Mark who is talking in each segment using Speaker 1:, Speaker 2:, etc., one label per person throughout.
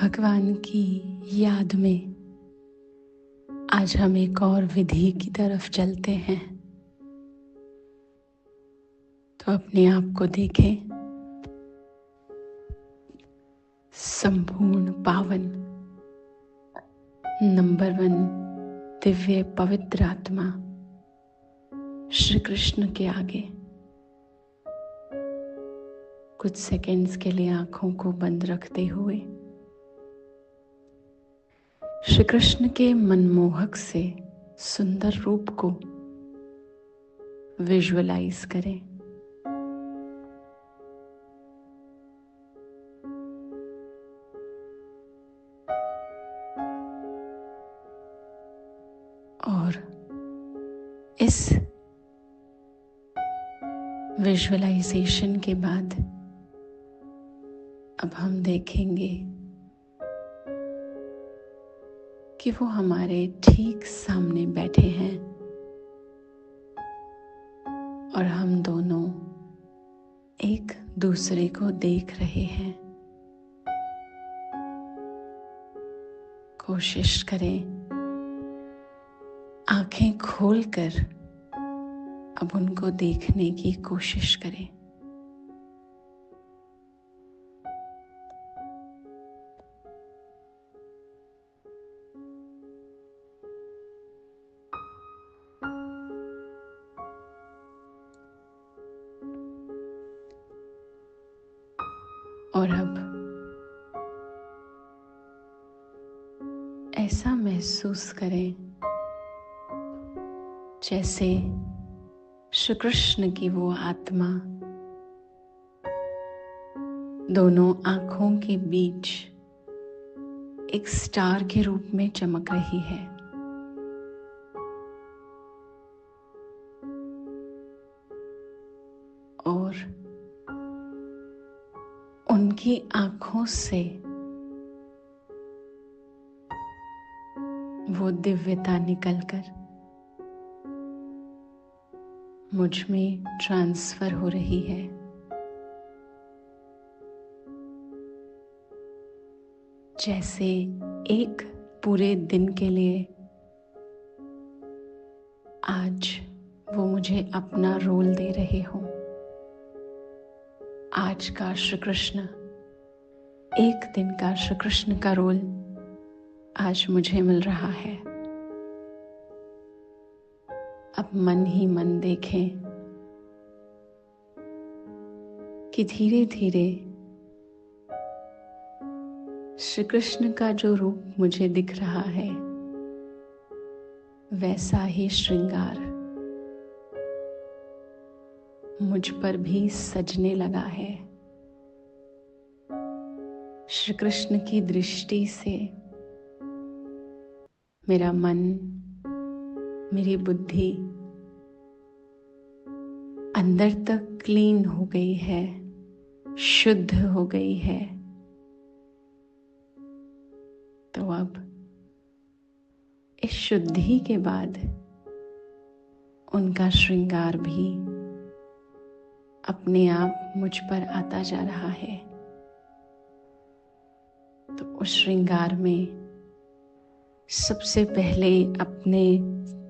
Speaker 1: भगवान की याद में आज हम एक और विधि की तरफ चलते हैं। तो अपने आप को देखें संपूर्ण पावन नंबर 1 दिव्य पवित्र आत्मा श्री कृष्ण के आगे कुछ सेकंड्स के लिए आंखों को बंद रखते हुए श्री कृष्ण के मनमोहक से सुंदर रूप को विजुअलाइज करें। और इस विजुअलाइजेशन के बाद अब हम देखेंगे कि वो हमारे ठीक सामने बैठे हैं और हम दोनों एक दूसरे को देख रहे हैं। कोशिश करें आंखें खोलकर अब उनको देखने की कोशिश करें। और अब ऐसा महसूस करें जैसे श्री कृष्ण की वो आत्मा दोनों आंखों के बीच एक स्टार के रूप में चमक रही है। और उनकी आंखों से वो दिव्यता निकलकर मुझ में ट्रांसफर हो रही है। जैसे एक पूरे दिन के लिए आज वो मुझे अपना रोल दे रहे हो। आज का श्री कृष्ण, एक दिन का श्री कृष्ण का रोल आज मुझे मिल रहा है। अब मन ही मन देखें कि धीरे धीरे श्री कृष्ण का जो रूप मुझे दिख रहा है वैसा ही श्रृंगार मुझ पर भी सजने लगा है। श्री कृष्ण की दृष्टि से मेरा मन, मेरी बुद्धि अंदर तक क्लीन हो गई है, शुद्ध हो गई है। तो अब इस शुद्धि के बाद उनका श्रृंगार भी अपने आप मुझ पर आता जा रहा है। तो उस श्रृंगार में सबसे पहले अपने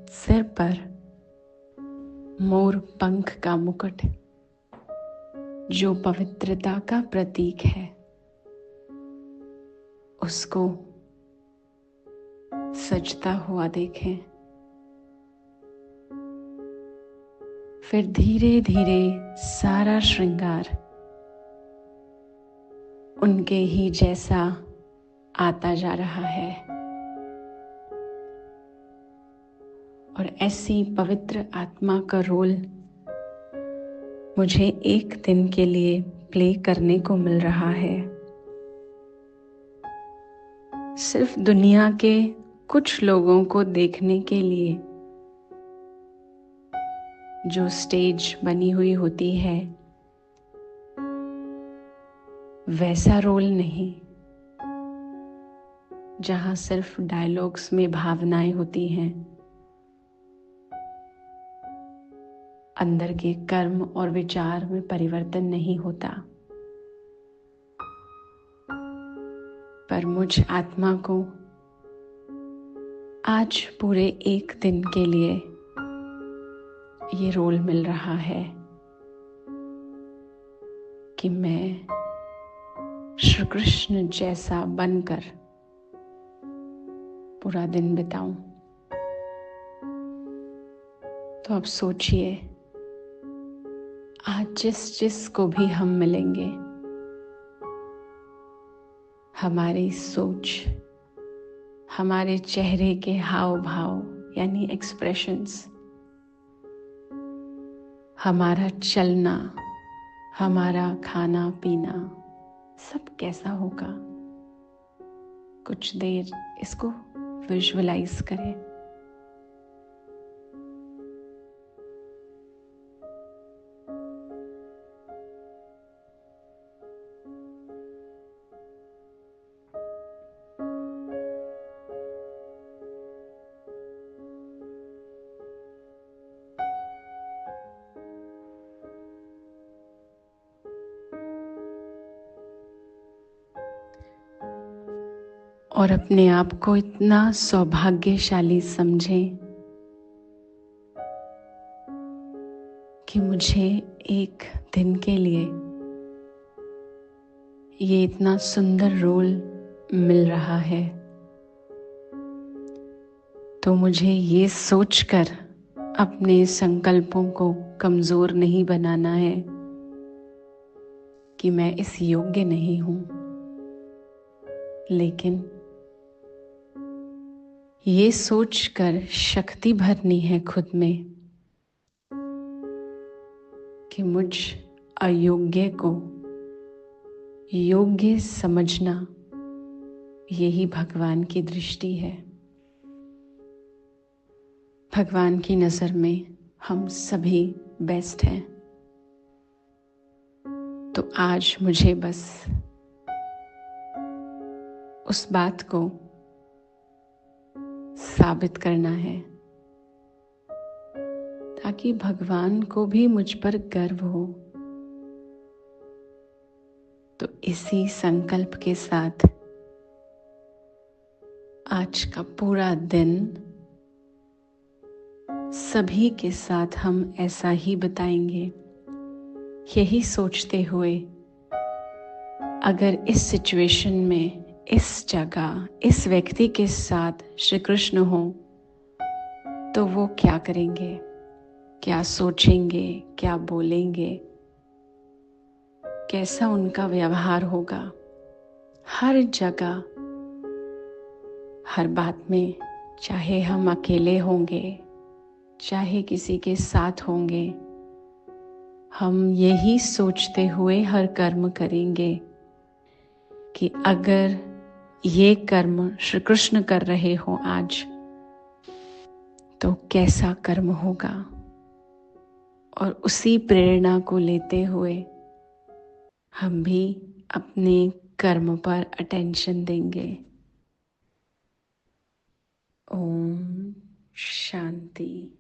Speaker 1: सिर पर मोर पंख का मुकुट जो पवित्रता का प्रतीक है उसको सजता हुआ देखें। फिर धीरे धीरे सारा श्रृंगार उनके ही जैसा आता जा रहा है। और ऐसी पवित्र आत्मा का रोल मुझे एक दिन के लिए प्ले करने को मिल रहा है। सिर्फ दुनिया के कुछ लोगों को देखने के लिए जो स्टेज बनी हुई होती है वैसा रोल नहीं, जहां सिर्फ डायलॉग्स में भावनाएं होती हैं, अंदर के कर्म और विचार में परिवर्तन नहीं होता। पर मुझ आत्मा को आज पूरे एक दिन के लिए ये रोल मिल रहा है कि मैं श्री कृष्ण जैसा बनकर पूरा दिन बिताऊं। तो अब सोचिए, आज जिस जिस को भी हम मिलेंगे, हमारी सोच, हमारे चेहरे के हाव भाव यानी एक्सप्रेशंस, हमारा चलना, हमारा खाना पीना, सब कैसा होगा? कुछ देर इसको विजुअलाइज करें। और अपने आप को इतना सौभाग्यशाली समझें कि मुझे एक दिन के लिए ये इतना सुंदर रोल मिल रहा है। तो मुझे ये सोचकर अपने संकल्पों को कमजोर नहीं बनाना है कि मैं इस योग्य नहीं हूं, लेकिन ये सोचकर शक्ति भरनी है खुद में कि मुझ अयोग्य को योग्य समझना, यही भगवान की दृष्टि है। भगवान की नजर में हम सभी बेस्ट हैं। तो आज मुझे बस उस बात को साबित करना है ताकि भगवान को भी मुझ पर गर्व हो। तो इसी संकल्प के साथ आज का पूरा दिन सभी के साथ हम ऐसा ही बिताएंगे, यही सोचते हुए अगर इस सिचुएशन में, इस जगह, इस व्यक्ति के साथ श्री कृष्ण हो तो वो क्या करेंगे, क्या सोचेंगे, क्या बोलेंगे, कैसा उनका व्यवहार होगा। हर जगह, हर बात में, चाहे हम अकेले होंगे, चाहे किसी के साथ होंगे, हम यही सोचते हुए हर कर्म करेंगे कि अगर ये कर्म श्री कृष्ण कर रहे हो आज, तो कैसा कर्म होगा। और उसी प्रेरणा को लेते हुए हम भी अपने कर्म पर अटेंशन देंगे। ओम शांति।